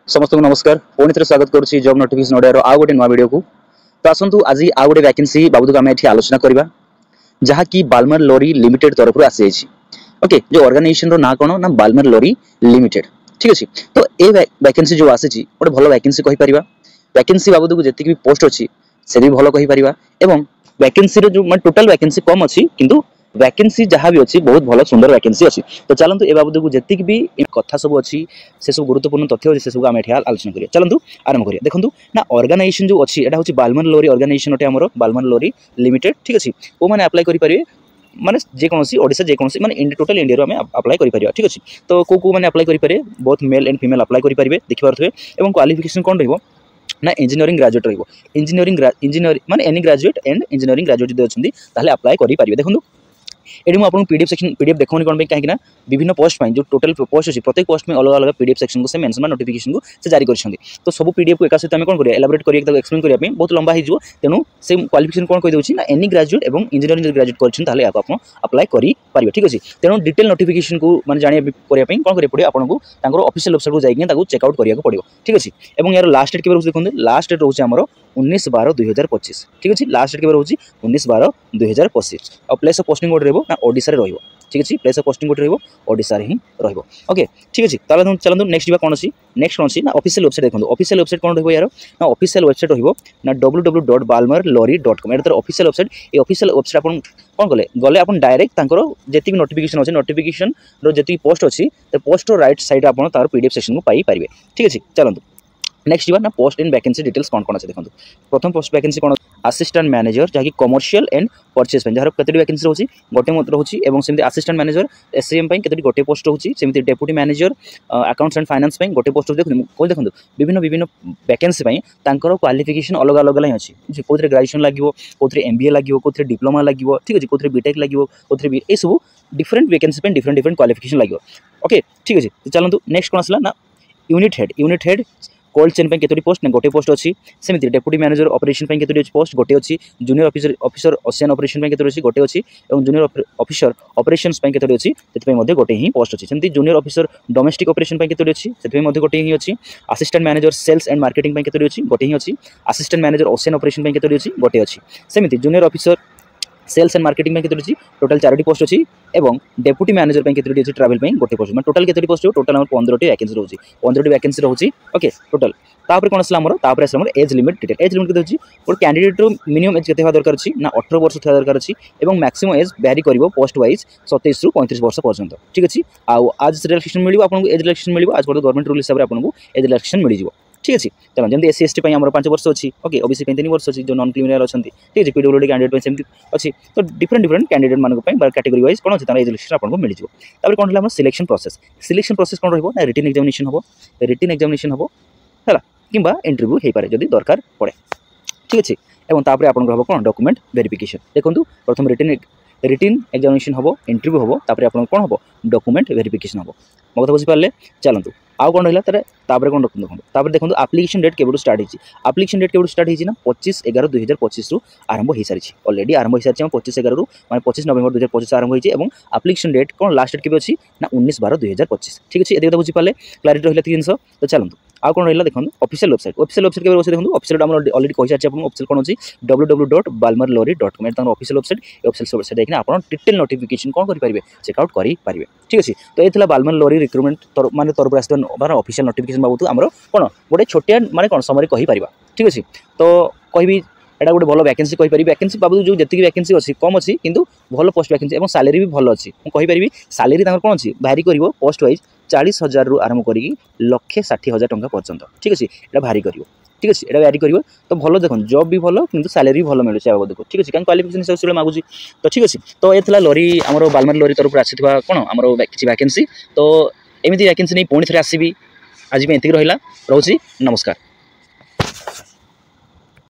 समस्त को नमस्कार पुणी थे स्वागत करुच्ची जॉब नोटिफिकेशन ओडिया आउ गोटे नुआ वीडियो को। तो आसतु आज आउ गोटे वैकेंसी बाबू आम ये आलोचना करवा जहाँकि बाल्मर लोरी लिमिटेड तरफ आसी जाइए। ओके, जो ऑर्गेनाइजेशन ना कौन ना बाल्मर लोरी लिमिटेड, ठीक अच्छे। तो ये वैकेंसी जो आसी गोटे भल वैकेंसी कहीपर वैकेंसी बाबद को जी भी पोस्ट अच्छी से भी भल कहीपर एवं वैकेंसी जो टोटल वैकेंसी कम अच्छी किंतु वैकेंसी जहाँ भी अच्छी बहुत भल सुंदर वैकेंसी अच्छी। तो चलतु ए बाबद को जी भी कथा सब अच्छी से सब गुरुत्वपूर्ण तथ्य अच्छे से सब आम ये आलोचना करिए। चलतु आरंभ करिए। देखो ना ऑर्गेनाइजेशन जो अच्छी यहाँ हूँ बाल्मर लोरी ऑर्गेनाइजेशन अटे आमर बाल्मर लोरी लिमिटेड, ठीक अच्छे। वो मैंने अप्लाई करेंगे माने जेकोसी ओडिशा जेकोसी माने टोटल इंडिया में अप्लाई करेंगे, ठीक अच्छे। तो को मैंने अप्लाई करेंगे बहुत मेल एंड फीमेल अप्लाई करेंगे देखिए और क्वालिफिकेशन कौन रही ना इंजीनियरिंग ग्रेजुएट रही इंजीनियरिंग माने any graduate and engineering graduate अच्छी ताले अप्लाई करेंगे। देखो ये मुझे पीडीएफ सेक्शन पीडीएफ देखने कौन कहीं विभिन्न पोस्ट जो टोटल पोस्ट अच्छी प्रत्येक पोस्ट में अलग अलग पीडीएफ सेक्शन को से मेंशन नोटिफिकेशन को से जारी कर। तो सब पीडीएफ को एक सहित आम कौन करिया एलाबोरेट करके एक्सप्लेन करने बहुत लंबा हो तेणु से क्वालिफिकेशन कौन कही ना एनी ग्रेजुएट और इंजीनियरिंग ग्रेजुएट कर अप्लाई करेंगे, ठीक अच्छे। तेणु डिटेल नोटिफिकेशन को माने जाना करने कौन करेंगे पड़े आपको ऑफिशियल वेबसाइट को जाकर चेकआउट कराया पड़ो, ठीक अच्छे। और यार लास्ट डेट के देखते लास्ट डेट रोचे आमर 19/12/2025, ठीक अच्छे। लास्ट डेट के रोचे 19/12/2025 और प्लेस ऑफ पोस्टिंग गोटे रहा ओडिशा रे रहिबो, ठीक अच्छे। प्लेस ऑफ पोस्टिंग गोटे ओडिशा रे ही रहिबो, ओके, ठीक अच्छे। ताले चलतु नेक्स्ट जा कौन अच्छी नेक्स्ट कौन अच्छी ना ऑफिशियल वेबसाइट देखो। ऑफिशियल वेबसाइट कौन रहिबो यार ना ऑफिशियल वेबसाइट रहिबो ना www.balmerlorry.com एटा ऑफिशियल वेबसाइट। ए ऑफिशियल वेबसाइट अपन कौन कले गले अपन डायरेक्ट तांकर जेति भी नोटिफिकेशन अच्छे नोटिफिकेशन रो जेति पोस्ट अच्छी तो पोस्ट राइट साइड अपन तार पीडीएफ सेक्शन को पाई पारिबे, ठीक अच्छे। चलतु नेक्स्ट जा ना पोस्ट एंड वैकेंसी डिटेल्स कौन कौन अच्छे देखो। प्रथम पोस्ट वैकेंसी कौन असिस्टेंट मैनेजर जहाँकि कमर्शियल एंड परचेज जार कतोटी वैकेंसी रोची गोटे मत रोची और सेमती असिस्टेंट मैनेजर एससीएम कतोटी गोटे पोस्ट रोची सेमती deputy manager accounts and finance गोटे पोस्ट देखो देखो विभिन्न विभिन्न वैकेंसी क्वालिफिकेशन अलग अलग ही अच्छी कौन ग्रेजुएशन लगे कौन एमबीए लगे कौन डिप्लोमा लगे, ठीक अच्छे। कौन बीटेक लगे कौन ये सब different vacancy different different qualification लगे, ओके, ठीक अच्छे। चलतु नेक्स्ट कौन आसला ना यूनिट हेड कोल्ड चेन कतोटी पोस्ट ना गोटे पोस्ट अच्छी सेमती डेप्यूटी मैनेजर ऑपरेशन कतोटी पोस्ट गोटे अच्छी जूनियर ऑफिसर ओशियन ऑपरेशन कतोटी अच्छी गोटे अच्छी और जूनियर ऑफिसर ऑपरेशंस कतोटी अच्छी से गोटे ही पोस्ट अच्छी सेमती जूनियर ऑफिसर डोमेस्टिक ऑपरेशन कतोटी अच्छी से गोटे ही अच्छी assistant manager sales and marketing कतोटी अच्छी गोटे ही अच्छी असिस्टेंट मैनेजर ओशियन ऑपरेशन कतोटी अच्छी गोटे अच्छी सेमती junior officer sales and marketing कतोटी अच्छी टोटल 4टी पोस्ट अच्छी और डेप्यूटी मैनेजर कतोटी अच्छी ट्रावेल गोटे पोस्ट मैं टोटल कतोटी पोस्ट टोटल 15टी वैकेंसी रोची 15टी वैकेंसी रोची, ओके टोटल। तापर कौन आसला तापर आसला age limit detail age limit के अच्छी गोटे कैंडिडेट मिनिमम एज के दरकार अच्छी ना 18 वर्ष था दरकार अच्छी और मैक्सिमम एज वैरी कर पोस्ट वाइज 27 ରୁ 35 वर्ष पर्यंत, ठीक अच्छे। आज रिलैक्सेशन मिल आपको एज रिलैक्सेशन मिल आज गवर्नमेंट रूल हिसाब से आपको एज रिलैक्सेशन मिल जाए, ठीक अच्छे। चलो जमी एससी एसटी आम 5 वर्ष अच्छी, ओके, ओबीसी 3 वर्ष अच्छी जो नॉन क्रिमिनल अच्छा, ठीक है। पीडब्ल्यूडी कैंडिडेट सेमती अच्छी तो डिफरेंट डिफरेंट कैंडिडेट मानक कैटेगरी वाइज कौन अच्छे एज रिलैक्सेशन आपको मिल जाए। कौन है सिलेक्शन प्रोसेस कौन रहा ना रिटन एग्जामिनेशन हम है कि इंटरव्यू हो पाए जब दरकार पड़े, ठीक अच्छे। और तापर आपको कौन डॉक्यूमेंट वेरिफिकेशन देखो प्रथम रिटन एग्जामिनेशन हम इंटरव्यू हम तापर आप कौन हम डॉक्यूमेंट वेरिफिकेशन हम मो कथा बुझीपारे। चलतु आउ कौन रहा कौन देखो देखो एप्लिकेशन डेट के स्टार्ट होती एप्लिकेशन डेट के स्टार्ट होना 25/11/2025 रु आरंभ हो सारी अलरेडी आरंभ हो सारी 25/11 मैं 25 नवेम्बर 2025 आरंभ होती और एप्लिकेशन डेट कौन लास्ट डेट के अच्छी ना 19/12/2025, ठीक अच्छे। ये बुझीपारे क्लारिटी रहा जिन। तो चलतु आउ कौन रहा देखो ऑफिशियल वेबसाइट के देखो ऑफिशियल अलरेडी कही सारी ऑफिशियल कौन अच्छी www.balmerlorry.com ऑफिशियल वेबसाइट देखना आप डिटेल नोटिफिकेशन कौन करेंगे चेकआउट करेंगे, ठीक अच्छे। तो ये बाल्मर लोरी रिक्रुटमेंट माने तरफ आसबार ऑफिशियल नोटिफिकेशन बाबू आमर कौन गोटे छोटिया माने कौन समय कहीपर, ठीक अच्छे। तो कहि एटा गोटे भल वैकेंसी कहीपर वैकेंसी बाबू जो जी वैकेंसी अच्छी कम अच्छी किंतु भल पोस्ट वैकेंसी और सैलरी भी भल अच्छी मुझे सैलरी कौन अच्छी भारी कर पोस्ट वाइज 40,000 रु आरंभ कर 1,60,000 टंका पर्यंत, ठीक अच्छे। ये भारी कर, ठीक अच्छे, ये भारी कर तो भल देखो जॉब भी भल कि सैलरी भी भल मिले देखो, ठीक अच्छे। कहीं क्वालिफिकेशन हिसाब से मागुची तो ठीक अच्छे। तो ये लरी आम बाल्मर लोरी तरफ आसी कौन आम किसी वैकेंसी तो एमती वैकेंसी नहीं पुणी थे आसबि आज एति रहा रोची नमस्कार।